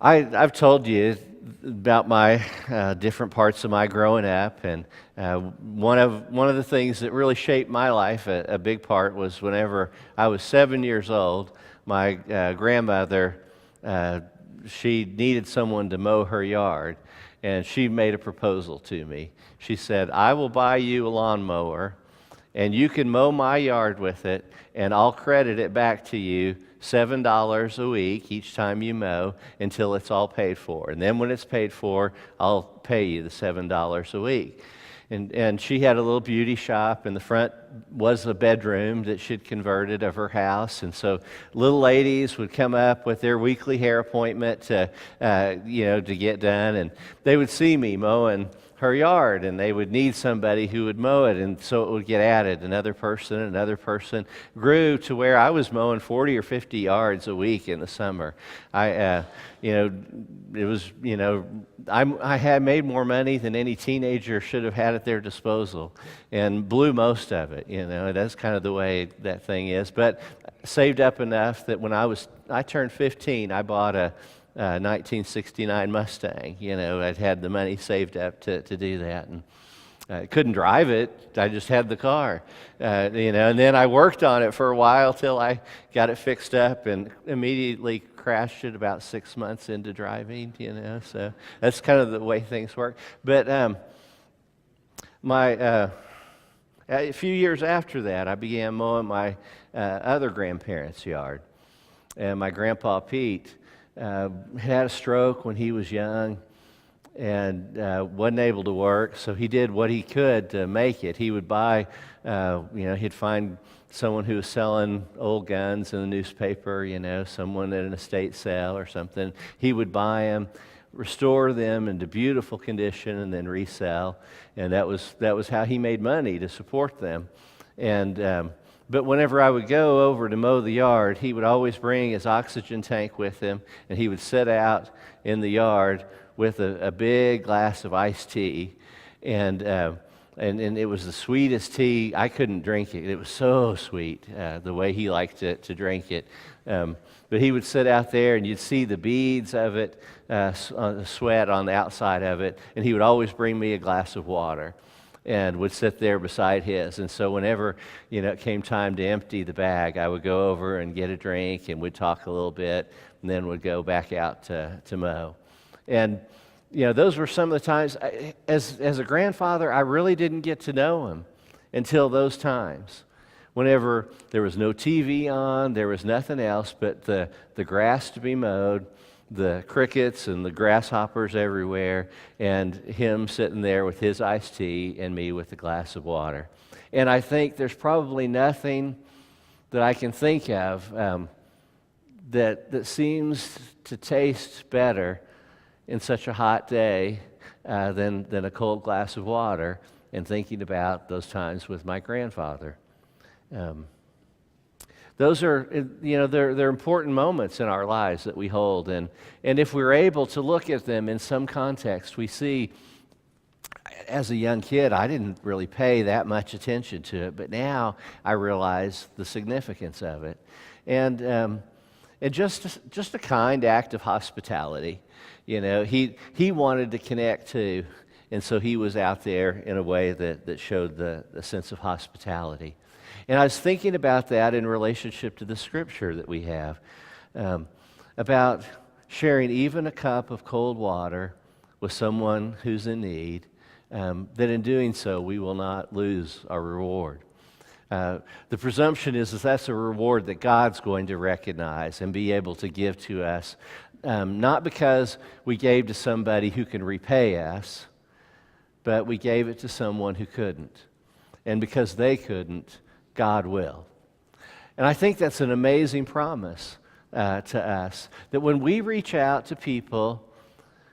I've told you about my different parts of my growing up, and one of the things that really shaped my life, a big part, was whenever I was 7 years old. My grandmother, she needed someone to mow her yard, and she made a proposal to me. She said, "I will buy you a lawnmower, and you can mow my yard with it, and I'll credit it back to you $7 a week each time you mow until it's all paid for. And then when it's paid for, I'll pay you the $7 a week." And she had a little beauty shop, and the front was a bedroom that she'd converted of her house. And so little ladies would come up with their weekly hair appointment to get done, and they would see me mowing her yard, and they would need somebody who would mow it, and so it would get added. Another person grew to where I was mowing 40 or 50 yards a week in the summer. I had made more money than any teenager should have had at their disposal, and blew most of it. That's kind of the way that thing is. But saved up enough that when I turned 15, I bought a 1969 Mustang. I'd had the money saved up to do that, and I couldn't drive it. I just had the car, and then I worked on it for a while till I got it fixed up, and immediately crashed it about 6 months into driving. So that's kind of the way things work. But a few years after that, I began mowing my other grandparents' yard, and my grandpa Pete had a stroke when he was young, and wasn't able to work, so he did what he could to make it. He would buy, he'd find someone who was selling old guns in the newspaper, someone at an estate sale or something. He would buy them, restore them into beautiful condition, and then resell. And that was how he made money to support them. But whenever I would go over to mow the yard, he would always bring his oxygen tank with him, and he would sit out in the yard with a big glass of iced tea. And it was the sweetest tea. I couldn't drink it. It was so sweet, the way he liked to drink it. But he would sit out there, and you'd see the beads of it, sweat on the outside of it, and he would always bring me a glass of water and would sit there beside his. And so whenever it came time to empty the bag, I would go over and get a drink, and we'd talk a little bit, and then would go back out to mow. And those were some of the times. As a grandfather, I really didn't get to know him until those times. Whenever there was no TV on, there was nothing else but the grass to be mowed, the crickets and the grasshoppers everywhere, and him sitting there with his iced tea and me with a glass of water. And I think there's probably nothing that I can think of that seems to taste better in such a hot day than a cold glass of water, and thinking about those times with my grandfather. Those are, they're important moments in our lives that we hold, and if we're able to look at them in some context, we see, as a young kid, I didn't really pay that much attention to it, but now I realize the significance of it, and just a kind act of hospitality. He wanted to connect too, and so he was out there in a way that showed the sense of hospitality. And I was thinking about that in relationship to the scripture that we have, about sharing even a cup of cold water with someone who's in need, that in doing so we will not lose our reward. The presumption is that's a reward that God's going to recognize and be able to give to us, not because we gave to somebody who can repay us, but we gave it to someone who couldn't. And because they couldn't, God will. And I think that's an amazing promise to us, that when we reach out to people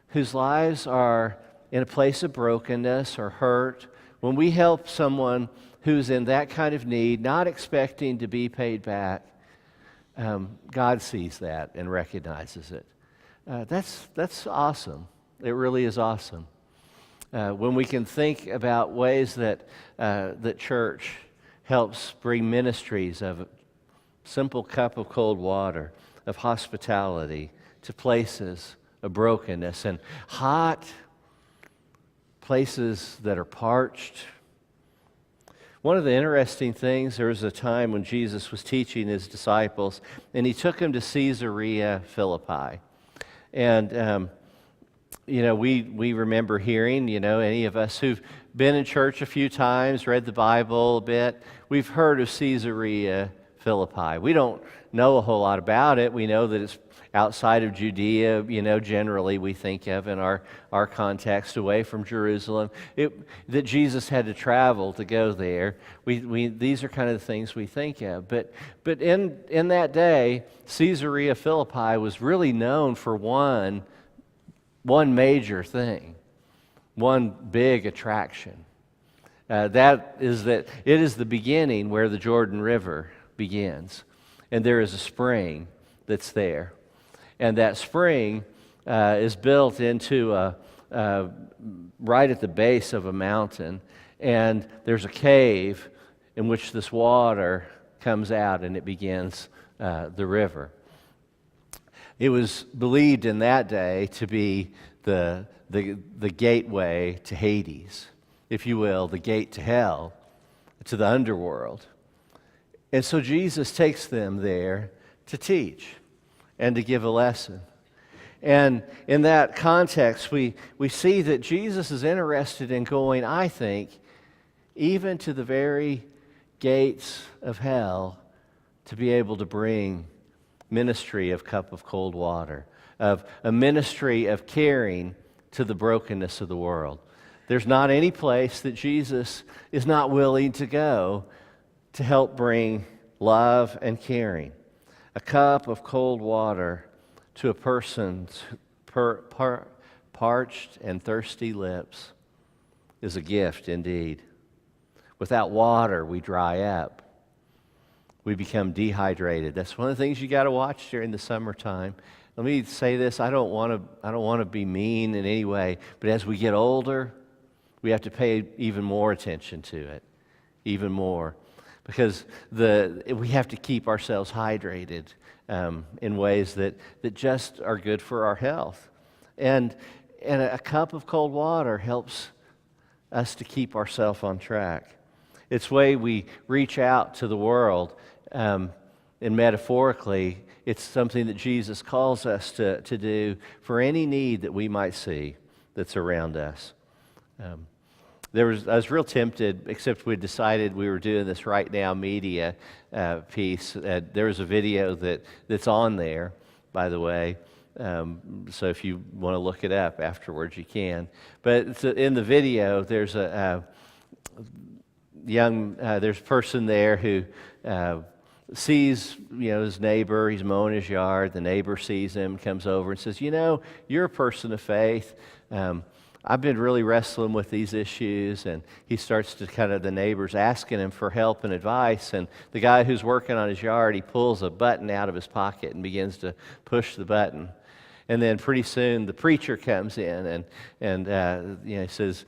whose lives are in a place of brokenness or hurt, when we help someone who's in that kind of need, not expecting to be paid back, God sees that and recognizes it. That's awesome. It really is awesome. When we can think about ways that church helps bring ministries of a simple cup of cold water, of hospitality, to places of brokenness, and hot places that are parched. One of the interesting things, there was a time when Jesus was teaching his disciples, and he took them to Caesarea Philippi. And, we remember hearing, any of us who've been in church a few times, read the Bible a bit, we've heard of Caesarea Philippi. We don't know a whole lot about it. We know that it's outside of Judea, generally we think of in our context, away from Jerusalem, that Jesus had to travel to go there. These are kind of the things we think of. But in that day, Caesarea Philippi was really known for one major thing, one big attraction. That it is the beginning where the Jordan River begins. And there is a spring that's there. And that spring is built into right at the base of a mountain. And there's a cave in which this water comes out and it begins the river. It was believed in that day to be the gateway to Hades, if you will, the gate to hell, to the underworld. And so Jesus takes them there to teach and to give a lesson. And in that context, we see that Jesus is interested in going, I think, even to the very gates of hell to be able to bring ministry of cup of cold water, of a ministry of caring to the brokenness of the world. There's not any place that Jesus is not willing to go to help bring love and caring. A cup of cold water to a person's parched and thirsty lips is a gift indeed. Without water, we dry up. We become dehydrated. That's one of the things you got to watch during the summertime. Let me say this: I don't want to be mean in any way, but as we get older, we have to pay even more attention to it, even more. Because we have to keep ourselves hydrated in ways that just are good for our health. And a cup of cold water helps us to keep ourselves on track. It's the way we reach out to the world, and metaphorically, it's something that Jesus calls us to do for any need that we might see that's around us. I was real tempted, except we decided we were doing this Right Now media piece. There was a video that's on there, by the way. So if you want to look it up afterwards, you can. But in the video, there's there's a person there who sees his neighbor. He's mowing his yard. The neighbor sees him, comes over and says, you're a person of faith. I've been really wrestling with these issues. And he starts to the neighbor's asking him for help and advice. And the guy who's working on his yard, he pulls a button out of his pocket and begins to push the button. And then pretty soon the preacher comes in and he says,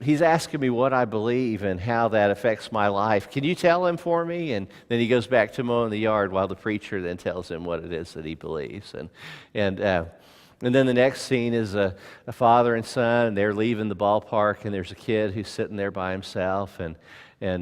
he's asking me what I believe and how that affects my life. Can you tell him for me? And then he goes back to mowing the yard while the preacher then tells him what it is that he believes. And then the next scene is a father and son, and they're leaving the ballpark, and there's a kid who's sitting there by himself, and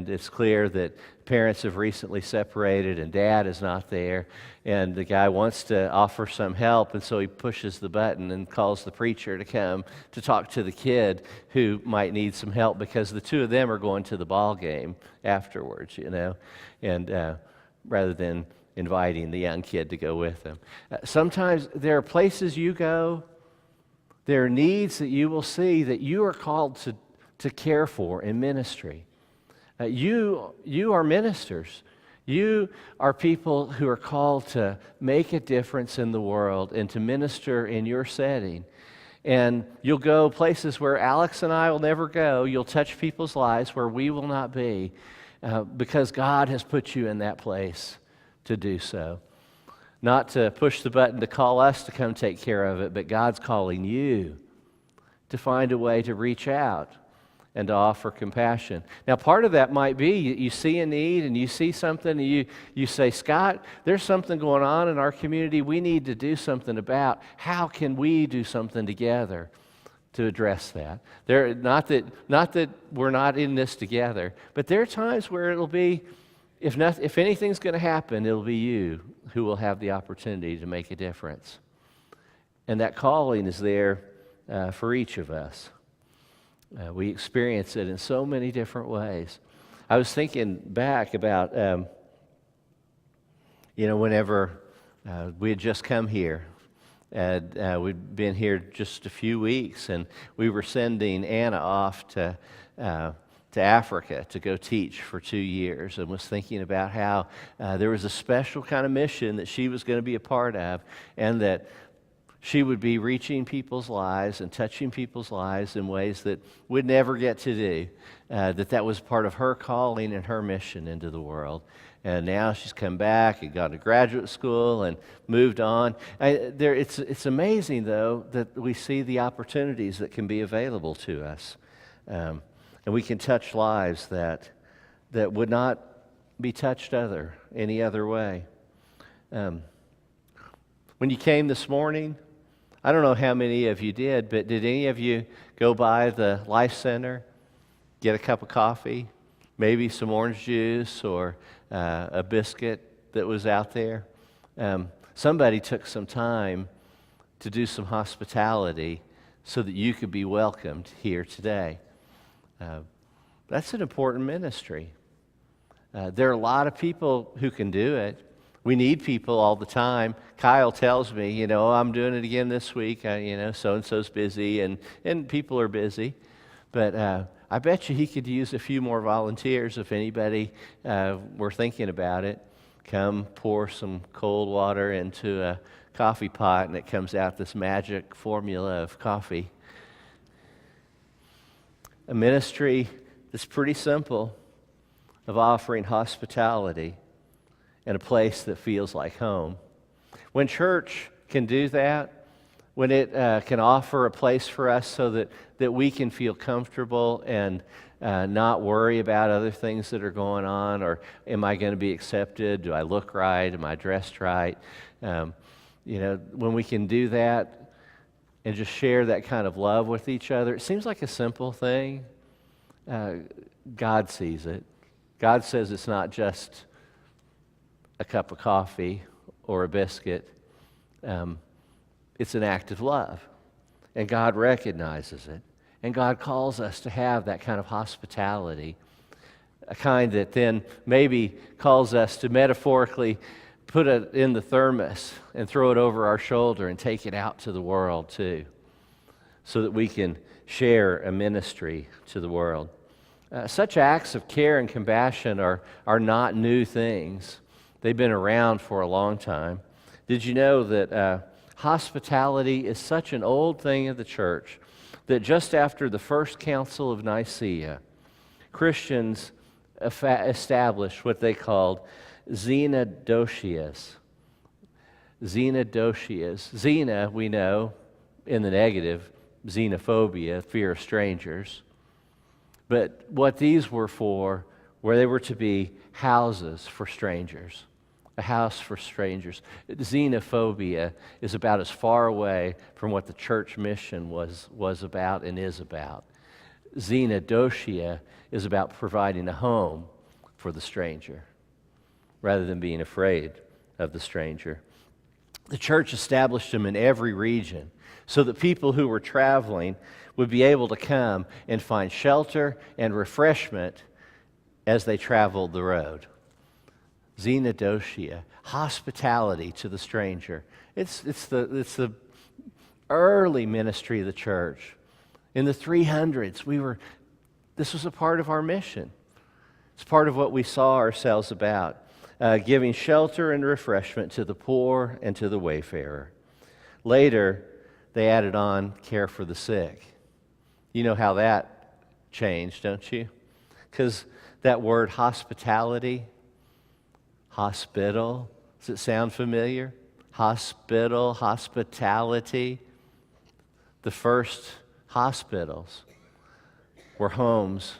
it's clear that parents have recently separated, and dad is not there, and the guy wants to offer some help, and so he pushes the button and calls the preacher to come to talk to the kid who might need some help, because the two of them are going to the ball game afterwards, and rather than inviting the young kid to go with them. Sometimes there are places you go, there are needs that you will see that you are called to care for in ministry. You are ministers. You are people who are called to make a difference in the world and to minister in your setting. And you'll go places where Alex and I will never go. You'll touch people's lives where we will not be, because God has put you in that place to do so. Not to push the button to call us to come take care of it, but God's calling you to find a way to reach out and to offer compassion. Now, part of that might be you see a need and you see something and you say, Scott, there's something going on in our community we need to do something about. How can we do something together to address that? Not that we're not in this together, but there are times where it'll be, if anything's going to happen, it'll be you who will have the opportunity to make a difference. And that calling is there for each of us. We experience it in so many different ways. I was thinking back about, whenever we had just come here, and we'd been here just a few weeks, and we were sending Anna off to Africa to go teach for 2 years, and was thinking about how there was a special kind of mission that she was going to be a part of, and that she would be reaching people's lives and touching people's lives in ways that we'd never get to do, that was part of her calling and her mission into the world. And now she's come back and gone to graduate school and moved on. It's amazing, though, that we see the opportunities that can be available to us. And we can touch lives that would not be touched any other way. When you came this morning, I don't know how many of you did, but did any of you go by the Life Center, get a cup of coffee, maybe some orange juice or a biscuit that was out there? Somebody took some time to do some hospitality so that you could be welcomed here today. That's an important ministry. There are a lot of people who can do it. We need people all the time. Kyle tells me, I'm doing it again this week. So-and-so's busy, and people are busy. But I bet you he could use a few more volunteers if anybody were thinking about it. Come pour some cold water into a coffee pot, and it comes out this magic formula of coffee. A ministry that's pretty simple, of offering hospitality in a place that feels like home. When church can do that, when it can offer a place for us so that we can feel comfortable and not worry about other things that are going on, or am I going to be accepted? Do I look right? Am I dressed right? When we can do that and just share that kind of love with each other, it seems like a simple thing. God sees it. God says it's not just a cup of coffee or a biscuit. It's an act of love. And God recognizes it. And God calls us to have that kind of hospitality, a kind that then maybe calls us to metaphorically put it in the thermos and throw it over our shoulder and take it out to the world too, so that we can share a ministry to the world. Such acts of care and compassion are not new things. They've been around for a long time. Did you know that hospitality is such an old thing of the church that just after the First Council of Nicaea, Christians established what they called xenodocias. Xena, we know, in the negative, xenophobia, fear of strangers. But what these were for, where they were to be houses for strangers. A house for strangers. Xenophobia is about as far away from what the church mission was about and is about. Xenodocia is about providing a home for the stranger rather than being afraid of the stranger. The church established them in every region so that people who were traveling would be able to come and find shelter and refreshment as they traveled the road. Xenodocia, hospitality to the stranger. It's the early ministry of the church. In the 300s, this was a part of our mission. It's part of what we saw ourselves about, giving shelter and refreshment to the poor and to the wayfarer. Later, they added on care for the sick. You know how that changed, don't you? Because that word hospitality, hospital, does it sound familiar? Hospital, hospitality. The first hospitals were homes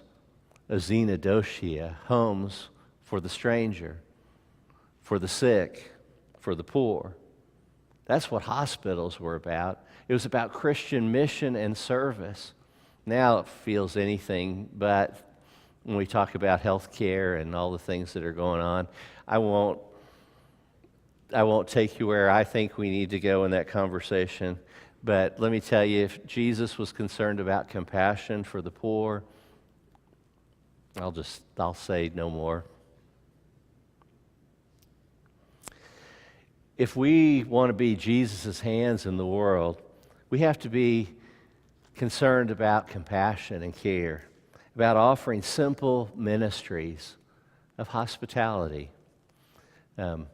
of xenodosia, homes for the stranger, for the sick, for the poor. That's what hospitals were about. It was about Christian mission and service. Now it feels anything but when we talk about health care and all the things that are going on. I won't take you where I think we need to go in that conversation, but let me tell you, if Jesus was concerned about compassion for the poor, I'll say no more. If we want to be Jesus' hands in the world, we have to be concerned about compassion and care, about offering simple ministries of hospitality. One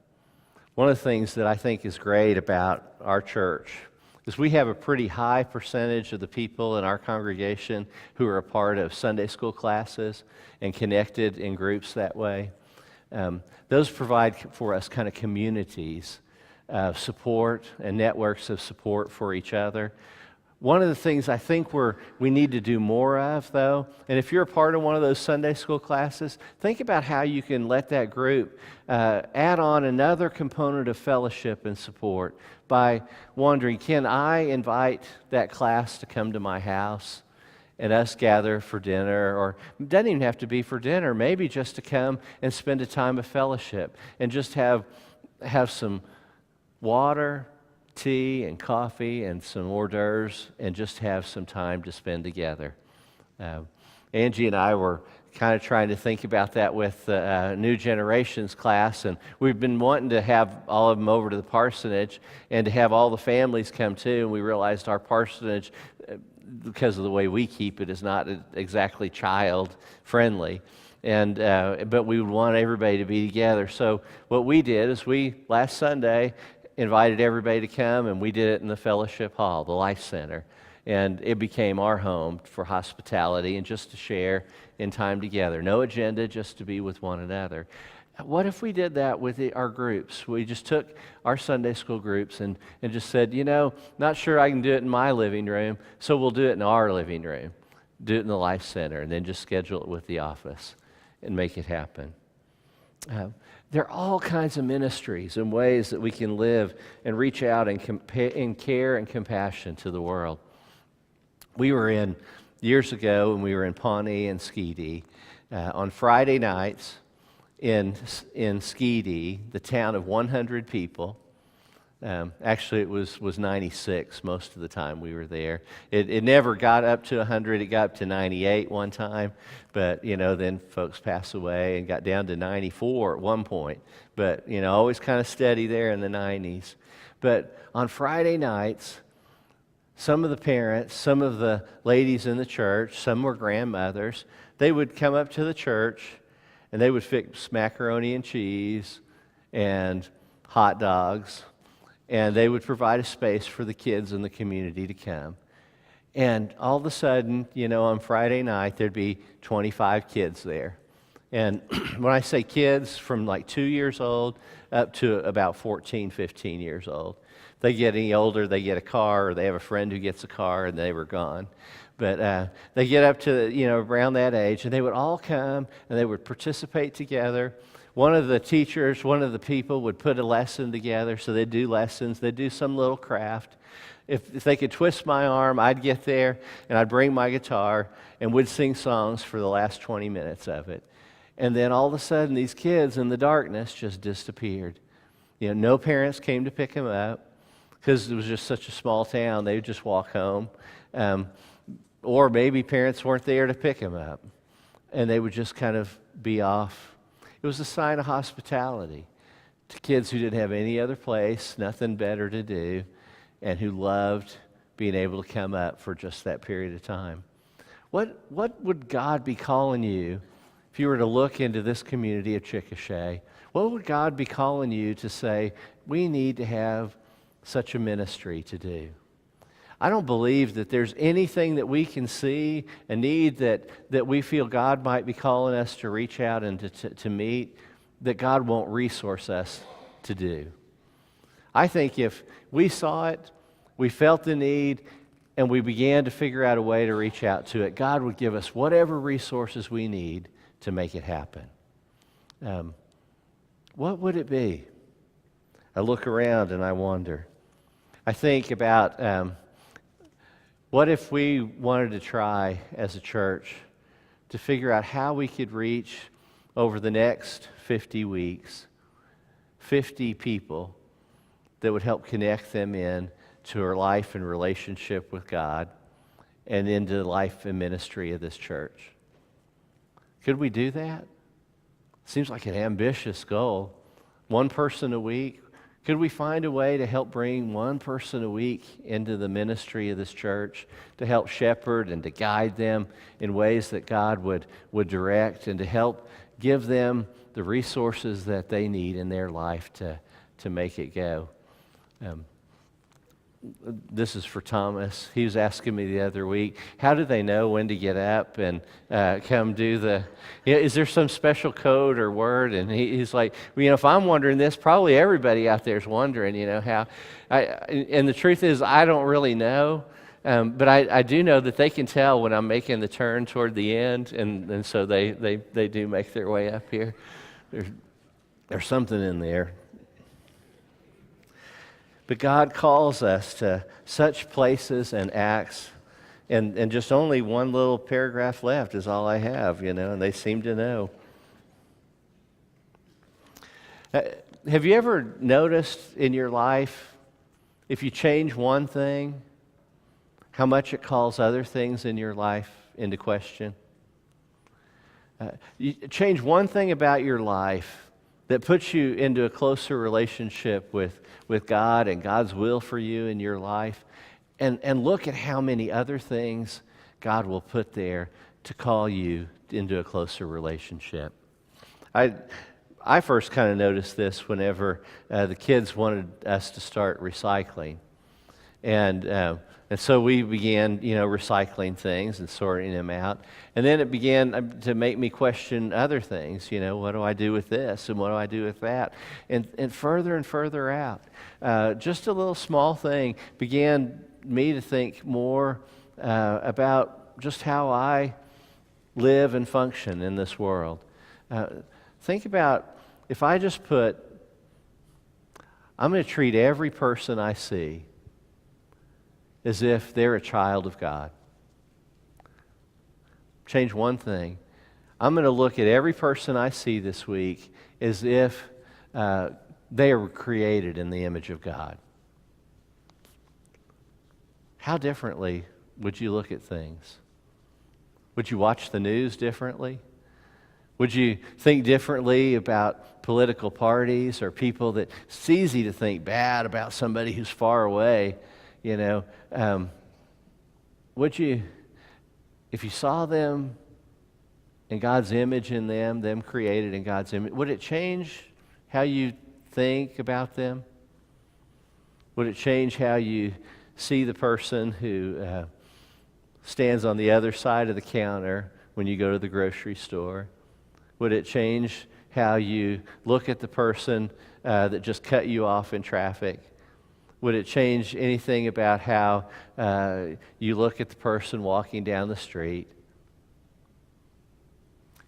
of the things that I think is great about our church is we have a pretty high percentage of the people in our congregation who are a part of Sunday school classes and connected in groups that way. Those provide for us kind of communities of support and networks of support for each other. One of the things I think we need to do more of, though, and if you're a part of one of those Sunday school classes, think about how you can let that group add on another component of fellowship and support by wondering, can I invite that class to come to my house and us gather for dinner? Or it doesn't even have to be for dinner, maybe just to come and spend a time of fellowship and just have some water, tea and coffee and some hors d'oeuvres and just have some time to spend together. Angie and I were kind of trying to think about that with the New Generations class, and we've been wanting to have all of them over to the parsonage and to have all the families come too, and we realized our parsonage, because of the way we keep it, is not exactly child friendly. But we would want everybody to be together. So what we did is last Sunday, invited everybody to come, and we did it in the fellowship hall, the Life Center. And it became our home for hospitality and just to share in time together. No agenda, just to be with one another. What if we did that with our groups? We just took our Sunday school groups and just said, not sure I can do it in my living room, so we'll do it in our living room. Do it in the Life Center, and then just schedule it with the office and make it happen. There are all kinds of ministries and ways that we can live and reach out in care and compassion to the world. Years ago, when we were in Pawnee and Skeety, on Friday nights in Skeety, the town of 100 people. Actually, it was 96 most of the time we were there. It never got up to 100. It got up to 98 one time, but then folks passed away and got down to 94 at one point. But always kind of steady there in the 90s. But on Friday nights, some of the parents, some of the ladies in the church, some were grandmothers, they would come up to the church and they would fix macaroni and cheese and hot dogs. And they would provide a space for the kids in the community to come. And all of a sudden, on Friday night, there'd be 25 kids there. And when I say kids, from like 2 years old up to about 14, 15 years old. If they get any older, they get a car, or they have a friend who gets a car, and they were gone. But they get up to, around that age, and they would all come, and they would participate together. One of the teachers, one of the people would put a lesson together, so they'd do lessons, they'd do some little craft. If they could twist my arm, I'd get there, and I'd bring my guitar, and we'd sing songs for the last 20 minutes of it. And then all of a sudden, these kids in the darkness just disappeared. No parents came to pick them up, because it was just such a small town, they would just walk home. Or maybe parents weren't there to pick them up, and they would just kind of be off. It was a sign of hospitality to kids who didn't have any other place, nothing better to do, and who loved being able to come up for just that period of time. What would God be calling you if you were to look into this community of Chickasha? What would God be calling you to say, we need to have such a ministry to do? I don't believe that there's anything that we can see, a need that we feel God might be calling us to reach out and to meet, that God won't resource us to do. I think if we saw it, we felt the need, and we began to figure out a way to reach out to it, God would give us whatever resources we need to make it happen. What would it be? I look around and I wonder. I think about what if we wanted to try as a church to figure out how we could reach over the next 50 weeks, 50 people that would help connect them in to our life and relationship with God and into the life and ministry of this church. Could we do that? Seems like an ambitious goal. One person a week. Could we find a way to help bring one person a week into the ministry of this church, to help shepherd and to guide them in ways that God would direct, and to help give them the resources that they need in their life to make it go? This is for Thomas. He was asking me the other week, how do they know when to get up and come do the, is there some special code or word? And he's like, well, if I'm wondering this, probably everybody out there is wondering, how. And the truth is, I don't really know, but I do know that they can tell when I'm making the turn toward the end, and so they do make their way up here. There's something in there. But God calls us to such places and acts, and just only one little paragraph left is all I have, and they seem to know. Have you ever noticed in your life, if you change one thing, how much it calls other things in your life into question? You change one thing about your life that puts you into a closer relationship with God and God's will for you in your life. And look at how many other things God will put there to call you into a closer relationship. I first kind of noticed this whenever the kids wanted us to start recycling. And so we began, recycling things and sorting them out. And then it began to make me question other things. What do I do with this and what do I do with that? And further out. Just a little small thing began me to think more about just how I live and function in this world. Think about if I just put, I'm going to treat every person I see as if they're a child of God. Change one thing. I'm going to look at every person I see this week as if they are created in the image of God. How differently would you look at things? Would you watch the news differently? Would you think differently about political parties or people that it's easy to think bad about somebody who's far away? Would you, if you saw them in God's image in them created in God's image, would it change how you think about them? Would it change how you see the person who stands on the other side of the counter when you go to the grocery store? Would it change how you look at the person that just cut you off in traffic? Would it change anything about how you look at the person walking down the street?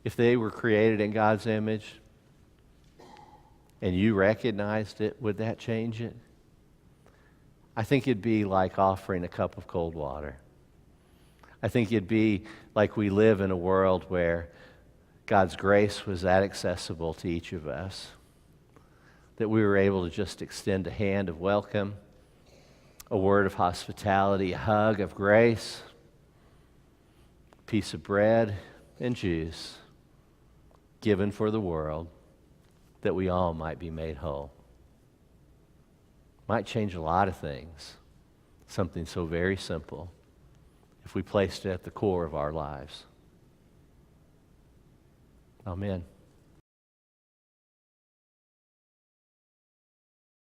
If they were created in God's image and you recognized it, would that change it? I think it'd be like offering a cup of cold water. I think it'd be like we live in a world where God's grace was that accessible to each of us, that we were able to just extend a hand of welcome, a word of hospitality, a hug of grace, a piece of bread and juice given for the world, that we all might be made whole. Might change a lot of things, something so very simple, if we placed it at the core of our lives. Amen.